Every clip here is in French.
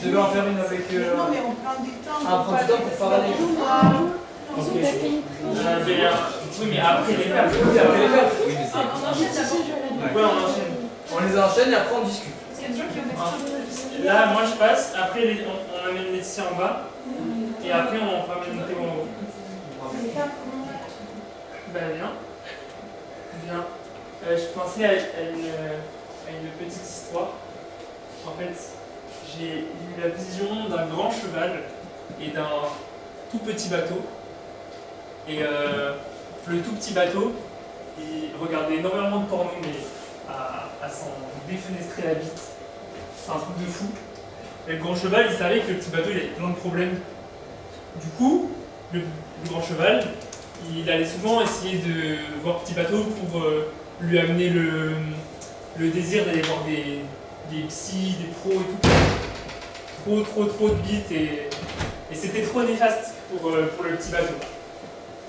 Je devais en faire une avec. Non, mais on prend du temps. Ah, on prend du temps pour parler. Oui, mais après les perles. Oui, après les perles. Oui, mais On enchaîne d'abord. Ouais, on enchaîne. on les enchaîne et après on discute. Parce qu'il y a des gens qui ont des questions. Là, moi je passe, après on amène Laetitia en bas, et après on ramène Théo en haut. Ben bien. Bien. Je pensais à une petite histoire. En fait, j'ai eu la vision d'un grand cheval et d'un tout petit bateau. Et le tout petit bateau, il regardait énormément de porno, mais à s'en défenestrer la bite. C'est un truc de fou. Et le grand cheval, il savait que le petit bateau, il avait plein de problèmes. Du coup, le grand cheval, il allait souvent essayer de voir petit bateau pour lui amener le désir d'aller voir des psys, des pros et tout. Trop de bites et c'était trop néfaste pour le petit bateau.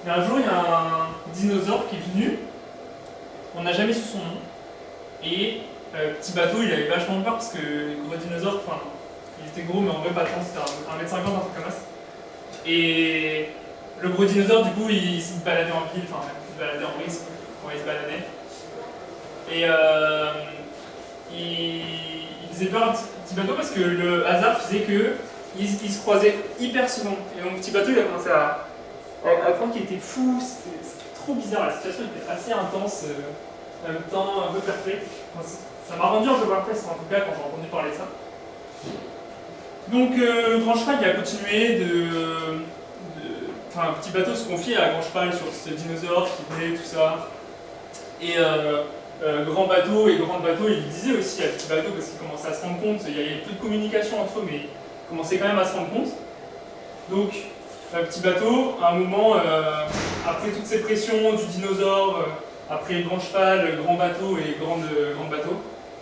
Mais un jour, il y a un dinosaure qui est venu, on n'a jamais su son nom, et petit bateau, il avait vachement peur parce que le gros dinosaure, enfin, il était gros, mais en vrai pas tant, c'était 1m50, un truc comme ça. Et le gros dinosaure, du coup, il se baladait en ville, enfin, il se baladait en risque, quand il se baladait. Et il faisait peur à petit bateau parce que le hasard faisait qu'il se croisait hyper souvent. Et donc, petit bateau, il a commencé à croire qu'il était fou, c'était trop bizarre, la situation était assez intense, en même temps un peu perplexe. Enfin, ça m'a rendu un peu perplexe en tout cas quand j'ai entendu parler de ça. Donc Grand Cheval il a continué Enfin, Petit Bateau se confiait à Grand Cheval sur ce dinosaure qui venait, tout ça. Et Grand Bateau et Grand Bateau, il disait aussi à Petit Bateau parce qu'il commençait à se rendre compte, il y avait plus de communication entre eux, mais il commençait quand même à se rendre compte. Donc, Petit Bateau, à un moment, après toutes ces pressions du dinosaure, après Grand Cheval, Grand Bateau et Grand Bateau,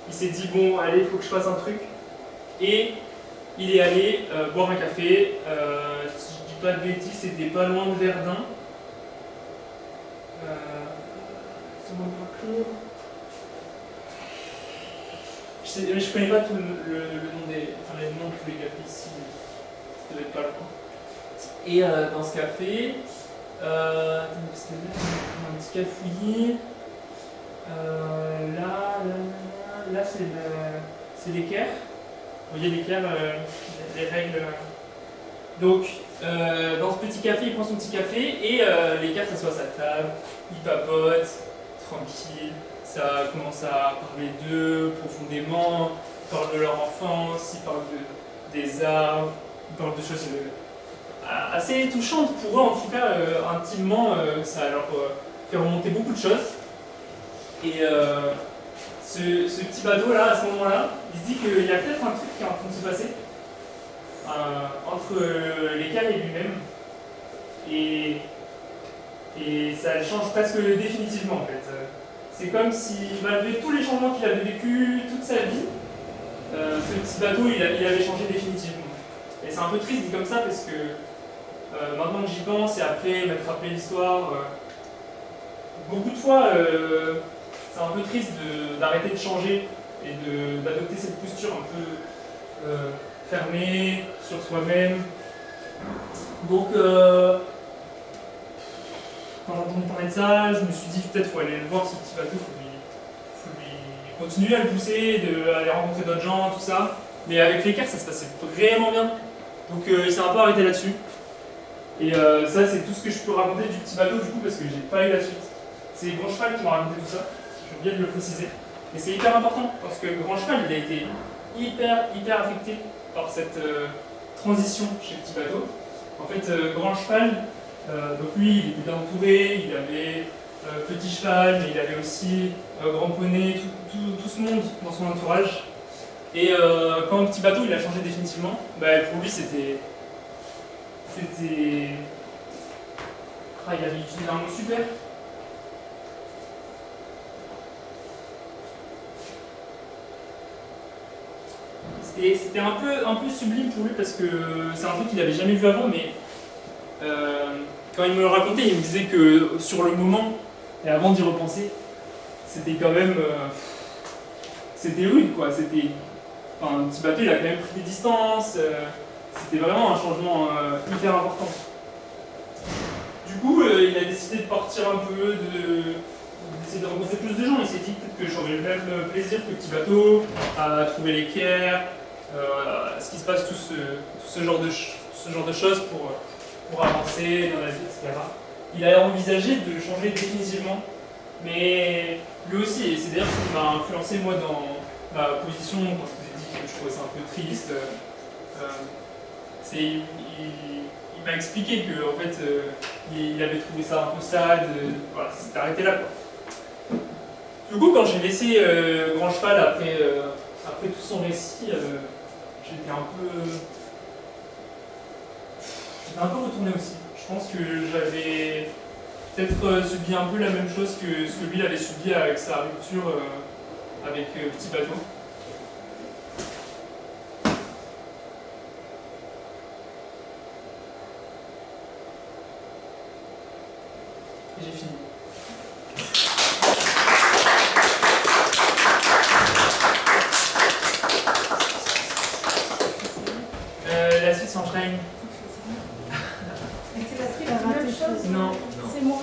il s'est dit bon, allez, il faut que je fasse un truc. Et il est allé boire un café, si je dis pas de bêtises, c'était pas loin de Verdun. C'est mon parcours. Je connais pas tout le nom les noms de tous les cafés ici, mais ça doit être pas loin. Et dans ce café, parce que là, un petit cafouillis. Là c'est l'équerre. Vous voyez l'équerre, les règles. Donc, dans ce petit café, il prend son petit café et l'équerre s'assoit à sa table, il papote, tranquille, ça commence à parler d'eux profondément, ils parlent de leur enfance, ils parlent des arbres, ils parlent de choses assez touchantes pour eux, en tout cas, intimement, ça leur fait remonter beaucoup de choses. Et ce petit bateau là, à ce moment-là, il se dit qu'il y a peut-être un truc qui est en train de se passer entre l'équerre et lui-même. Et ça le change presque définitivement en fait. C'est comme si, malgré tous les changements qu'il avait vécu toute sa vie, ce petit bateau il avait changé définitivement. Et c'est un peu triste dit comme ça parce que maintenant que j'y pense et après m'être rappelé l'histoire, beaucoup de fois c'est un peu triste d'arrêter de changer et d'adopter cette posture un peu fermée sur soi-même. Donc quand j'ai entendu parler de ça, je me suis dit peut-être qu'il faut aller le voir ce petit bateau, il faut lui continuer à le pousser, aller rencontrer d'autres gens, tout ça. Mais avec l'équerre ça se passait vraiment bien. Donc il s'est un peu arrêté là-dessus. Et ça c'est tout ce que je peux raconter du petit bateau du coup parce que j'ai pas eu la suite. C'est Grand Cheval qui m'a raconté tout ça, j'ai oublié de le préciser. Et c'est hyper important parce que Grand Cheval il a été hyper affecté par cette transition chez Petit Bateau. En fait Grand Cheval, donc lui il était bien entouré, il avait Petit Cheval, mais il avait aussi Grand Poney, tout ce monde dans son entourage. Et quand Petit Bateau il a changé définitivement, bah, pour lui c'était... Ah, il avait utilisé un mot super. C'était un peu sublime pour lui parce que c'est un truc qu'il n'avait jamais vu avant, mais quand il me le racontait, il me disait que sur le moment, et avant d'y repenser, c'était quand même... c'était rude quoi, Enfin, Petit Bateau, il a quand même pris des distances. C'était vraiment un changement hyper important. Du coup, il a décidé de partir un peu, d'essayer de rencontrer plus de gens. Il s'est dit peut-être que j'aurais le même plaisir que Petit Bateau à trouver l'équerre, à ce qui se passe, tout ce genre de choses pour avancer dans la vie, etc. Il a envisagé de changer définitivement, mais lui aussi, et c'est d'ailleurs ce qui m'a influencé moi dans ma position quand je vous ai dit que je trouvais ça un peu triste. Il m'a expliqué que en fait, il avait trouvé ça un peu sad, voilà, c'était arrêté là quoi. Du coup, quand j'ai laissé Grand Cheval après tout son récit, j'étais un peu retourné aussi. Je pense que j'avais peut-être subi un peu la même chose que ce que lui il avait subi avec sa rupture avec Petit Bateau. Et j'ai fini. La suite s'enchaîne. Et c'est la même chose. Non. C'est moi.